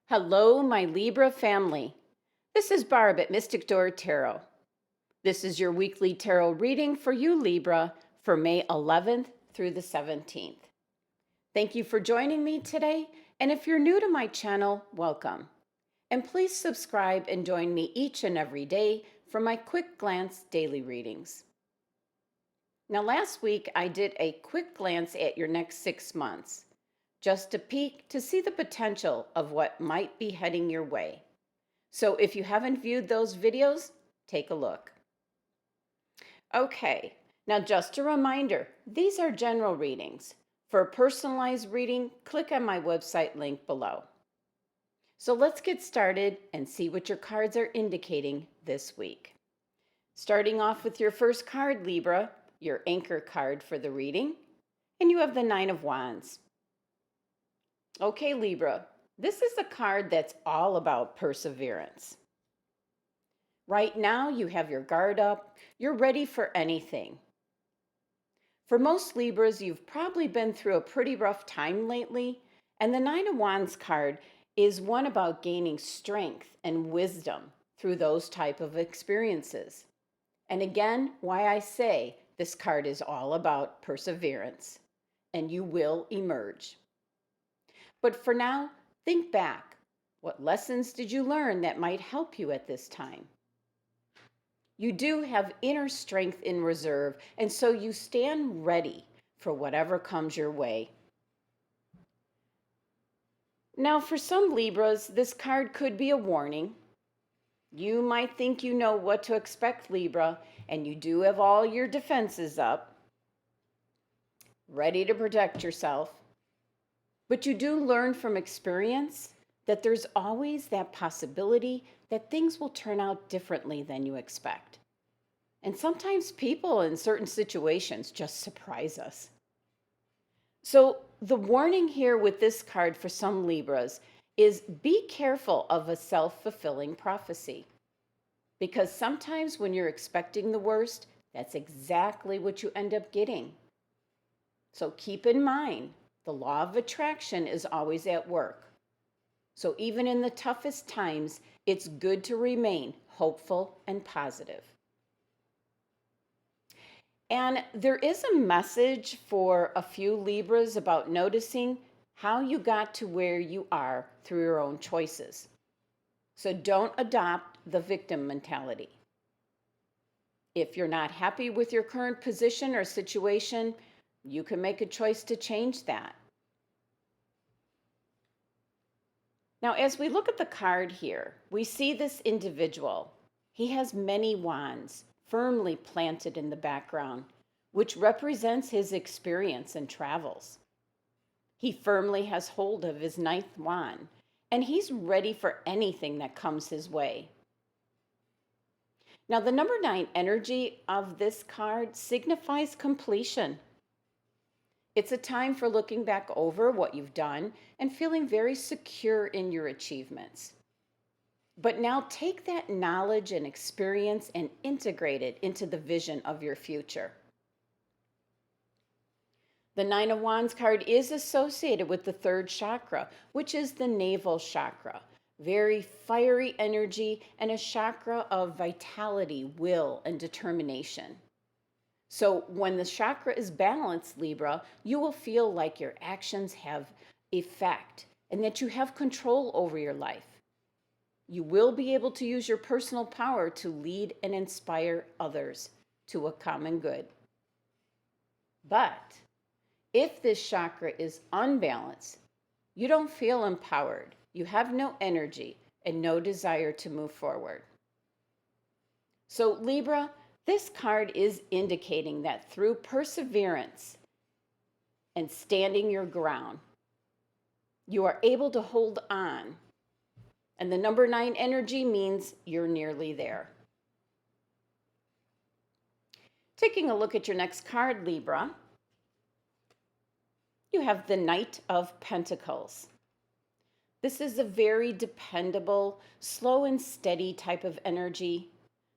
Hello, my Libra family. This is Barb at Mystic Door Tarot. This is your weekly tarot reading for you, Libra, for May 11th through the 17th. Thank you for joining me today, and if you're new to my channel, welcome. And please subscribe and join me each and every day for my quick glance daily readings. Now, last week I did a quick glance at your next 6 months. Just a peek to see the potential of what might be heading your way. So if you haven't viewed those videos, take a look. Okay, now just a reminder, these are general readings. For a personalized reading, click on my website link below. So let's get started and see what your cards are indicating this week. Starting off with your first card, Libra, your anchor card for the reading, and you have the Nine of Wands. Okay, Libra, this is a card that's all about perseverance. Right now, you have your guard up. You're ready for anything. For most Libras, you've probably been through a pretty rough time lately, and the Nine of Wands card is one about gaining strength and wisdom through those type of experiences. And again, why I say this card is all about perseverance, and you will emerge. But for now, think back. What lessons did you learn that might help you at this time? You do have inner strength in reserve, and so you stand ready for whatever comes your way. Now, for some Libras, this card could be a warning. You might think you know what to expect, Libra, and you do have all your defenses up, ready to protect yourself. But you do learn from experience that there's always that possibility that things will turn out differently than you expect. And sometimes people in certain situations just surprise us. So the warning here with this card for some Libras is be careful of a self-fulfilling prophecy. Because sometimes when you're expecting the worst, that's exactly what you end up getting. So keep in mind, the law of attraction is always at work. So even in the toughest times, it's good to remain hopeful and positive. And there is a message for a few Libras about noticing how you got to where you are through your own choices. So don't adopt the victim mentality. If you're not happy with your current position or situation, you can make a choice to change that. Now, as we look at the card here, we see this individual. He has many wands firmly planted in the background, which represents his experience and travels. He firmly has hold of his ninth wand, and he's ready for anything that comes his way. Now, the number 9 energy of this card signifies completion. It's a time for looking back over what you've done and feeling very secure in your achievements. But now take that knowledge and experience and integrate it into the vision of your future. The Nine of Wands card is associated with the 3rd chakra, which is the navel chakra. Very fiery energy and a chakra of vitality, will, and determination. So when the chakra is balanced, Libra, you will feel like your actions have effect and that you have control over your life. You will be able to use your personal power to lead and inspire others to a common good. But if this chakra is unbalanced, you don't feel empowered, you have no energy and no desire to move forward. So Libra, this card is indicating that through perseverance and standing your ground, you are able to hold on. And the number 9 energy means you're nearly there. Taking a look at your next card, Libra, you have the Knight of Pentacles. This is a very dependable, slow and steady type of energy.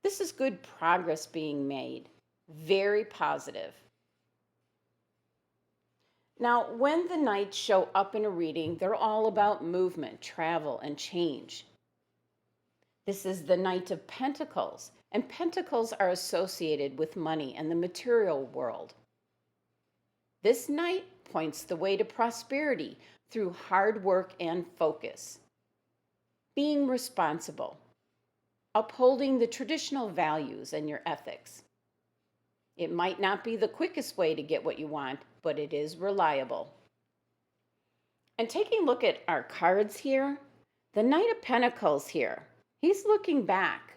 This is good progress being made. Very positive. Now, when the Knights show up in a reading, they're all about movement, travel, and change. This is the Knight of Pentacles, and pentacles are associated with money and the material world. This Knight points the way to prosperity through hard work and focus. Being responsible, upholding the traditional values and your ethics. It might not be the quickest way to get what you want, but it is reliable. And taking a look at our cards here, the Knight of Pentacles here, he's looking back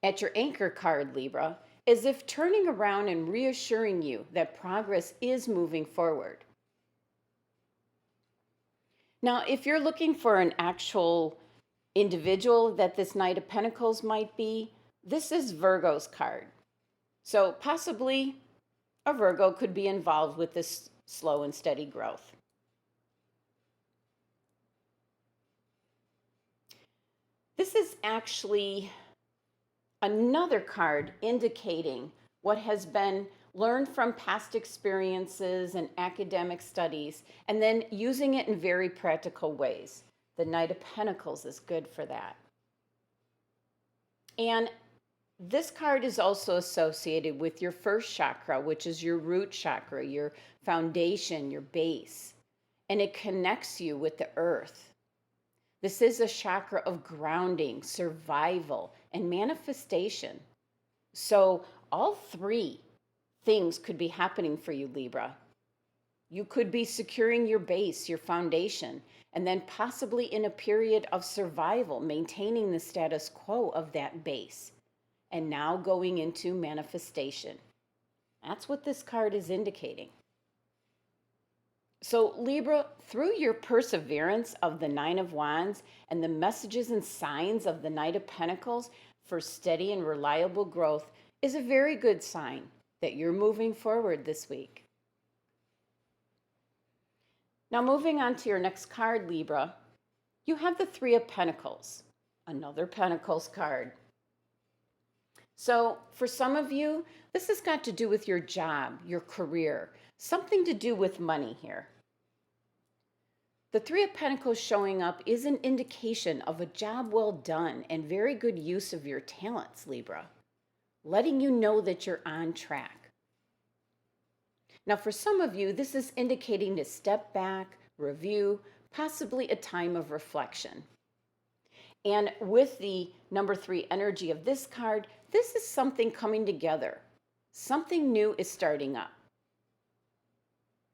at your anchor card, Libra, as if turning around and reassuring you that progress is moving forward. Now, if you're looking for an actual individual that this Knight of Pentacles might be, this is Virgo's card. So possibly a Virgo could be involved with this slow and steady growth. This is actually another card indicating what has been learned from past experiences and academic studies, and then using it in very practical ways. The Knight of Pentacles is good for that. And this card is also associated with your first chakra, which is your root chakra, your foundation, your base. And it connects you with the earth. This is a chakra of grounding, survival, and manifestation. So all three things could be happening for you, Libra. You could be securing your base, your foundation, and then possibly in a period of survival, maintaining the status quo of that base, and now going into manifestation. That's what this card is indicating. So Libra, through your perseverance of the Nine of Wands and the messages and signs of the Knight of Pentacles for steady and reliable growth is a very good sign that you're moving forward this week. Now moving on to your next card, Libra, you have the Three of Pentacles, another Pentacles card. So for some of you, this has got to do with your job, your career, something to do with money here. The Three of Pentacles showing up is an indication of a job well done and very good use of your talents, Libra, letting you know that you're on track. Now, for some of you, this is indicating to step back, review, possibly a time of reflection. And with the number 3 energy of this card, this is something coming together. Something new is starting up.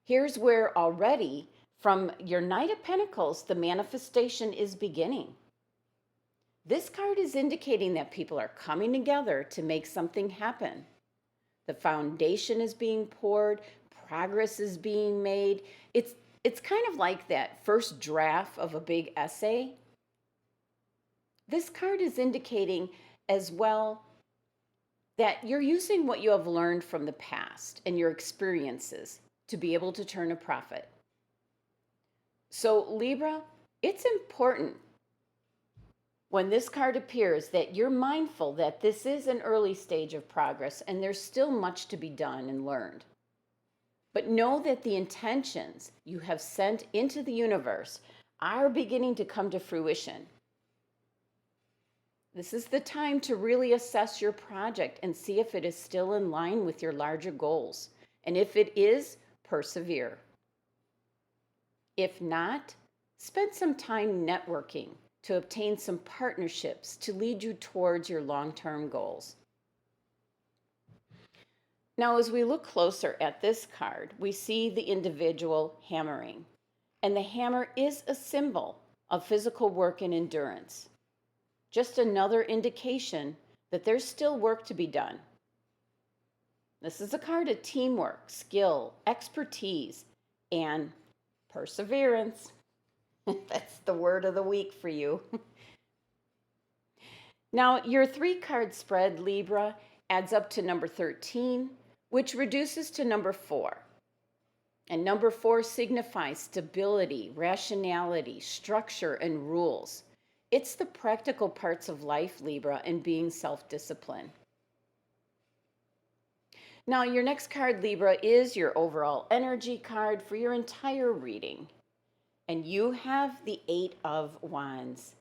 Here's where already from your Knight of Pentacles, the manifestation is beginning. This card is indicating that people are coming together to make something happen. The foundation is being poured, progress is being made. It's kind of like that first draft of a big essay. This card is indicating as well that you're using what you have learned from the past and your experiences to be able to turn a profit. So Libra, it's important when this card appears that you're mindful that this is an early stage of progress and there's still much to be done and learned. But know that the intentions you have sent into the universe are beginning to come to fruition. This is the time to really assess your project and see if it is still in line with your larger goals. And if it is, persevere. If not, spend some time networking to obtain some partnerships to lead you towards your long-term goals. Now, as we look closer at this card, we see the individual hammering. And the hammer is a symbol of physical work and endurance. Just another indication that there's still work to be done. This is a card of teamwork, skill, expertise, and perseverance. That's the word of the week for you. Now, your 3-card spread, Libra, adds up to number 13, which reduces to number 4. And number 4 signifies stability, rationality, structure, and rules. It's the practical parts of life, Libra, and being self-disciplined. Now, your next card, Libra, is your overall energy card for your entire reading. And you have the Eight of Wands.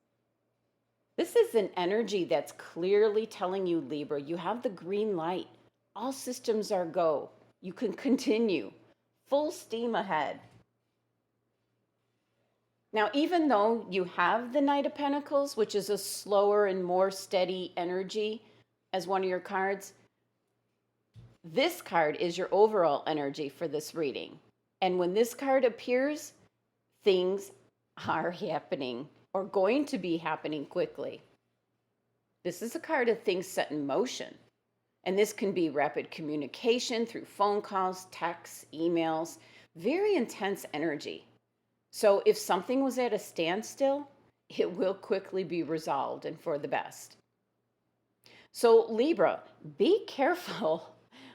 This is an energy that's clearly telling you, Libra, you have the green light. All systems are go. You can continue. Full steam ahead. Now, even though you have the Knight of Pentacles, which is a slower and more steady energy as one of your cards, this card is your overall energy for this reading. And when this card appears, things are happening or going to be happening quickly. This is a card of things set in motion. And this can be rapid communication through phone calls, texts, emails, very intense energy. So if something was at a standstill, it will quickly be resolved and for the best. So Libra, be careful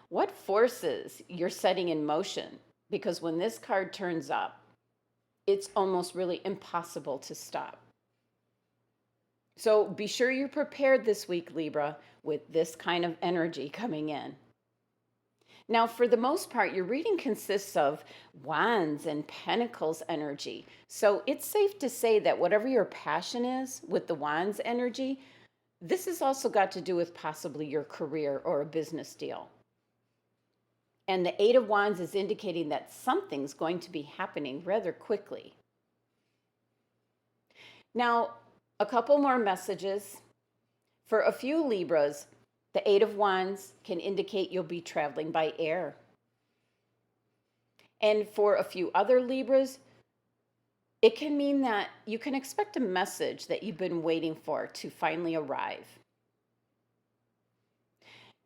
what forces you're setting in motion, because when this card turns up, it's almost really impossible to stop. So be sure you're prepared this week, Libra, with this kind of energy coming in. Now, for the most part, your reading consists of wands and pentacles energy. So it's safe to say that whatever your passion is with the wands energy, this has also got to do with possibly your career or a business deal. And the Eight of Wands is indicating that something's going to be happening rather quickly. Now, a couple more messages. For a few Libras, the Eight of Wands can indicate you'll be traveling by air. And for a few other Libras, it can mean that you can expect a message that you've been waiting for to finally arrive.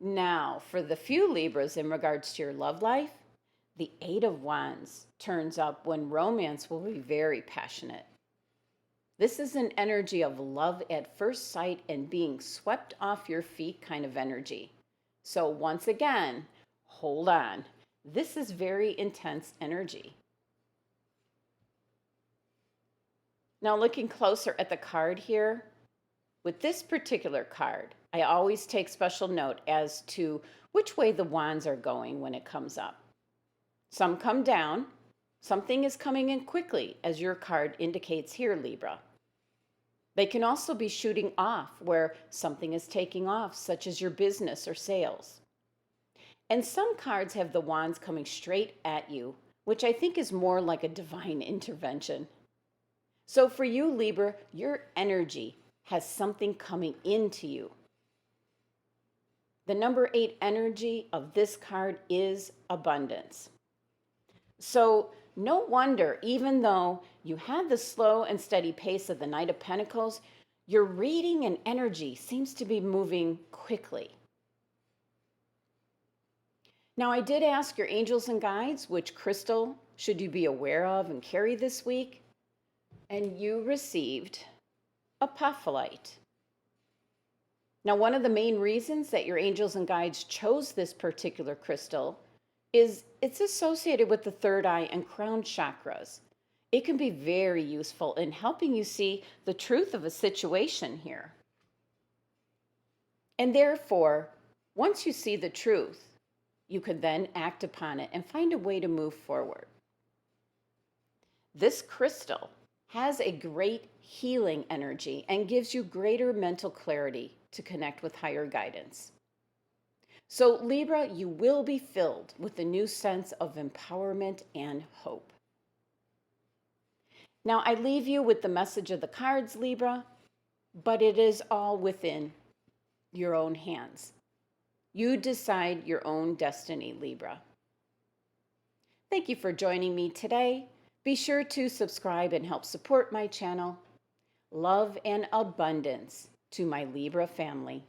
Now, for the few Libras in regards to your love life, the Eight of Wands turns up when romance will be very passionate. This is an energy of love at first sight and being swept off your feet kind of energy. So once again, hold on. This is very intense energy. Now looking closer at the card here, with this particular card, I always take special note as to which way the wands are going when it comes up. Some come down. Something is coming in quickly, as your card indicates here, Libra. They can also be shooting off, where something is taking off, such as your business or sales. And some cards have the wands coming straight at you, which I think is more like a divine intervention. So for you, Libra, your energy has something coming into you. The number 8 energy of this card is abundance. So no wonder, even though you had the slow and steady pace of the Knight of Pentacles, your reading and energy seems to be moving quickly. Now, I did ask your angels and guides which crystal should you be aware of and carry this week, and you received APOPHYLLITE. Now, one of the main reasons that your angels and guides chose this particular crystal is it's associated with the third eye and crown chakras. It can be very useful in helping you see the truth of a situation here. And therefore, once you see the truth, you can then act upon it and find a way to move forward. This crystal has a great healing energy and gives you greater mental clarity to connect with higher guidance. So Libra, you will be filled with a new sense of empowerment and hope. Now, I leave you with the message of the cards, Libra, but it is all within your own hands. You decide your own destiny, Libra. Thank you for joining me today. Be sure to subscribe and help support my channel. Love and abundance to my Libra family.